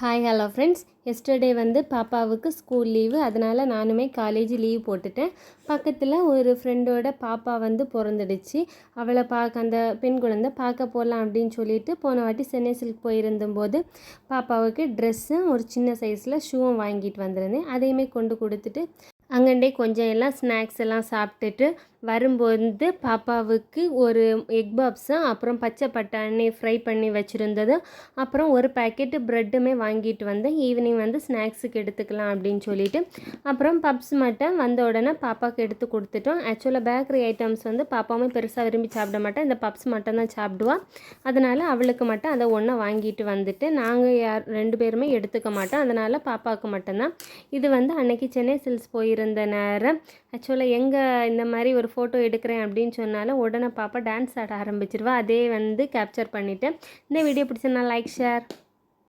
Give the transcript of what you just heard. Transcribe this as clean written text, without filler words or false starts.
Hi hello friends. Yesterday வந்து பாப்பாவுக்கு school leave, அதனால் நானுமே காலேஜ் லீவ் போட்டுட்டேன். பக்கத்தில் ஒரு ஃப்ரெண்டோட பாப்பா வந்து பிறந்துடுச்சு. அவளை பார்க்க, அந்த பெண் குழந்தை பார்க்க போகலாம் அப்படின்னு சொல்லிட்டு போன வாட்டி சென்னை சில்க் போயிருந்தபோது பாப்பாவுக்கு ட்ரெஸ்ஸும் ஒரு சின்ன சைஸில் ஷூவும் வாங்கிட்டு வந்திருந்தேன். அதையுமே கொண்டு கொடுத்துட்டு அங்கண்டே கொஞ்சம் எல்லாம் ஸ்நாக்ஸ் எல்லாம் சாப்பிட்டுட்டு வரும்போது பாப்பாவுக்கு ஒரு எக் பப்ஸும் அப்புறம் பச்சை பட்டாணி ஃப்ரை பண்ணி வச்சுருந்ததும் அப்புறம் ஒரு பேக்கெட்டு ப்ரெட்டுமே வாங்கிட்டு வந்தேன். ஈவினிங் வந்து ஸ்நாக்ஸுக்கு எடுத்துக்கலாம் அப்படின்னு சொல்லிட்டு அப்புறம் பப்ஸ் மட்டும் வந்த உடனே பாப்பாவுக்கு எடுத்து கொடுத்துட்டோம். ஆக்சுவலாக பேக்கரி ஐட்டம்ஸ் வந்து பாப்பாவுமே பெருசாக விரும்பி சாப்பிட மாட்டேன், இந்த பப்ஸ் மட்டும் தான் சாப்பிடுவா. அதனால் அவளுக்கு மட்டும் அதை ஒன்று வாங்கிட்டு வந்துட்டு நாங்கள் ரெண்டு பேருமே எடுத்துக்க மாட்டோம். அதனால் பாப்பாவுக்கு மட்டும்தான். இது வந்து அன்னைக்கு சென்னை சில்க்ஸ் போயிருந்த நேரம். ஆக்சுவலாக எங்கே இந்த மாதிரி ஒரு ஃபோட்டோ எடுக்கிறேன் அப்படின்னு சொன்னாலும் உடனே பாப்பா டான்ஸ் ஆட ஆரம்பிச்சிருவா. அதே வந்து கேப்சர் பண்ணிவிட்டேன். இந்த வீடியோ பிடிச்சதுனா லைக், ஷேர்.